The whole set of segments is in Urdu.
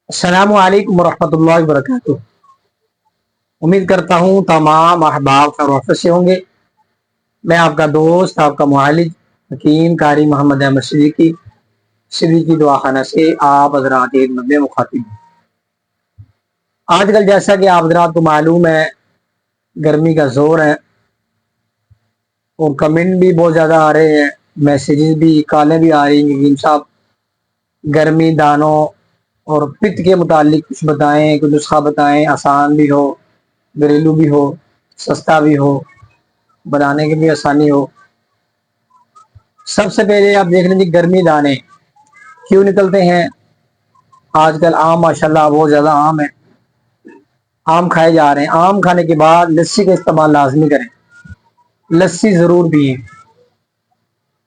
السلام علیکم ورحمۃ اللہ وبرکاتہ۔ امید کرتا ہوں تمام احباب خیریت سے ہوں گے۔ میں آپ کا دوست، آپ کا معالج حکیم قاری محمد احمد صدیقی دعا خانہ سے آپ حضرات ایک نبے مخاطب ہیں۔ آج کل جیسا کہ آپ حضرات کو معلوم ہے، گرمی کا زور ہے اور کمنٹ بھی بہت زیادہ آ رہے ہیں، میسیجز بھی، کالیں بھی آ رہی ہیں کہ صاحب گرمی دانوں اور پت کے متعلق کچھ بتائیں، کوئی نسخہ بتائیں، آسان بھی ہو، گھریلو بھی ہو، سستا بھی ہو، بنانے کی بھی آسانی ہو۔ سب سے پہلے آپ دیکھ لیجیے گرمی دانے کیوں نکلتے ہیں۔ آج کل آم ماشاءاللہ بہت زیادہ آم ہے، آم کھائے جا رہے ہیں۔ آم کھانے کے بعد لسی کا استعمال لازمی کریں، لسی ضرور پئیں،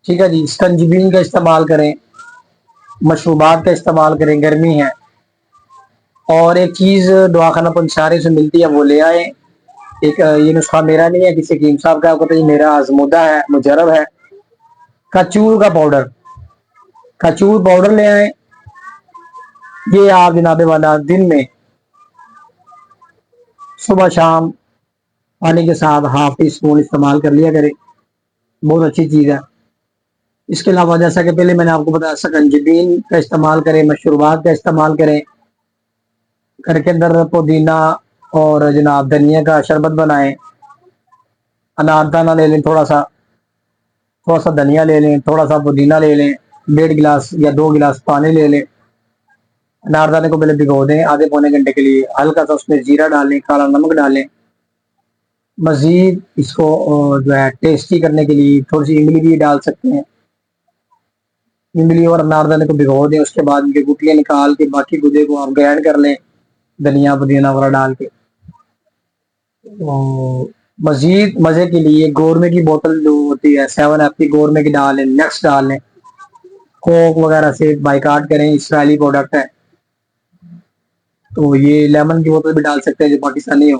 ٹھیک ہے جی۔ سکنجبین کا استعمال کریں، مشروبات کا استعمال کریں، گرمی ہے۔ اور ایک چیز دواخانہ پنسارے سے ملتی ہے، وہ لے آئے۔ ایک یہ نسخہ میرا نہیں ہے، کسی حکیم صاحب کا ہوتا ہے، میرا آزمودہ ہے، مجرب ہے۔ کچور کا پاؤڈر، کچور پاؤڈر لے آئے۔ یہ آپ جناب والا دن میں صبح شام پانی کے ساتھ ہاف ٹی اسپون استعمال کر لیا کرے، بہت اچھی چیز ہے۔ اس کے علاوہ جیسا کہ پہلے میں نے آپ کو بتایا، سکنجبین کا استعمال کریں، مشروبات کا استعمال کریں، گھر کے اندر پودینہ اور جناب دھنیا کا شربت بنائیں۔ اناردانہ لے لیں، تھوڑا سا دھنیا لے لیں، تھوڑا سا پودینہ لے لیں، 1.5 گلاس یا 2 گلاس پانی لے لیں۔ اناردانے کو پہلے بھگو دیں آدھے پونے گھنٹے کے لیے، ہلکا سا اس میں زیرہ ڈالیں، کالا نمک ڈالیں۔ مزید اس کو جو ہے ٹیسٹی کرنے کے لیے تھوڑی سی املی بھی ڈال سکتے ہیں۔ املی اور اناردانے کو بھگو دیں، اس کے بعد ان کے گٹلیاں نکال کے باقی گدے کو آپ گرائنڈ کر لیں، دھنیا پودینہ وغیرہ ڈال کے۔ مزید مزے کے لیے گورمے کی بوتل جو ہوتی ہے 7 اپ کی، گورمے کی ڈال لیں، نیکس ڈال لیں۔ کوک وغیرہ سے بائیکاٹ کریں، اسرائیلی پروڈکٹ ہے۔ تو یہ لیمن کی بوتل بھی ڈال سکتے ہیں جو پاکستانی ہو،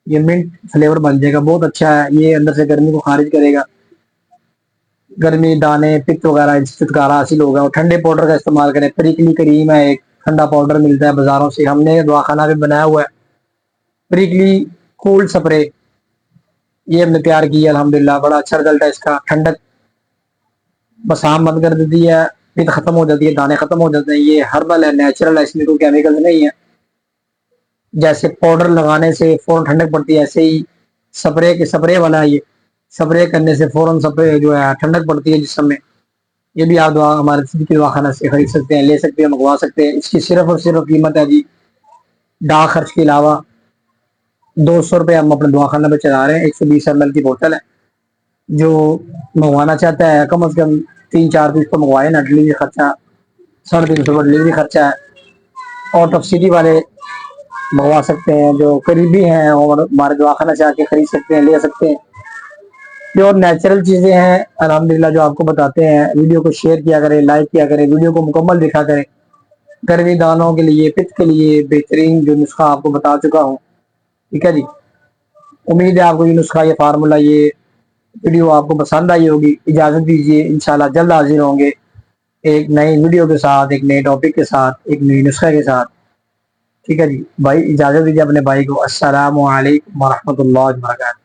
یہ منٹ فلیور بن جائے گا، بہت اچھا ہے، یہ اندر سے گرمی کو خارج کرے گا۔ گرمی دانے پت وغیرہ چھٹکارا حاصل ہوگا۔ اور ٹھنڈے پاؤڈر کا استعمال کریں، پریکلی کریم ہے، ایک ٹھنڈا پاؤڈر ملتا ہے بازاروں سے، ہم نے دواخانہ بھی بنایا ہوا ہے، پریکلی کولڈ سپرے، یہ ہم نے تیار کیا الحمدللہ، بڑا اچھا رزلٹ ہے اس کا۔ ٹھنڈک بسام بند کر دیتی ہے، پت ختم ہو جاتی ہے، دانے ختم ہو جاتے ہیں۔ یہ ہربل ہے، نیچرل ہے، اس میں کوئی کیمیکل نہیں ہے۔ جیسے پاؤڈر لگانے سے فوراً ٹھنڈک پڑتی ہے، ایسے ہی سپرے والا ہے، یہ سپرے کرنے سے فوراً سپرے جو ہے ٹھنڈک پڑتی ہے جسم میں۔ یہ بھی آپ ہمارے صدیقی دواخانہ سے خرید سکتے ہیں، لے سکتے ہیں، منگوا سکتے ہیں۔ اس کی صرف اور صرف قیمت ہے جی، ڈاک خرچ کے علاوہ 200 روپے ہم اپنے دواخانہ پہ چلا رہے ہیں۔ 120 ml کی بوتل ہے، جو منگوانا چاہتا ہے کم از کم 3-4 پیس تو منگوائے نا، ڈلیوری خرچہ 350 روپے ڈلیوری خرچہ ہے۔ اور تفصیلی والے منگوا سکتے ہیں، جو قریبی ہیں اور ہمارے دواخانہ سے آ کے خرید سکتے ہیں، لے سکتے ہیں۔ پیور نیچرل چیزیں ہیں الحمدللہ جو آپ کو بتاتے ہیں۔ ویڈیو کو شیئر کیا کریں، لائک کیا کریں، ویڈیو کو مکمل دیکھا کریں۔ گرمی دانوں کے لیے، پت کے لیے بہترین جو نسخہ آپ کو بتا چکا ہوں، ٹھیک ہے جی۔ امید ہے آپ کو یہ نسخہ، یہ فارمولہ، یہ ویڈیو آپ کو پسند آئی ہوگی۔ اجازت دیجیے، انشاءاللہ جلد حاضر ہوں گے ایک نئی ویڈیو کے ساتھ، ایک نئے ٹاپک کے ساتھ، ایک نئی نسخے کے ساتھ، ٹھیک ہے جی۔ بھائی اجازت دیجیے اپنے بھائی کو۔ السلام علیکم ورحمۃ اللہ وبرکاتہ۔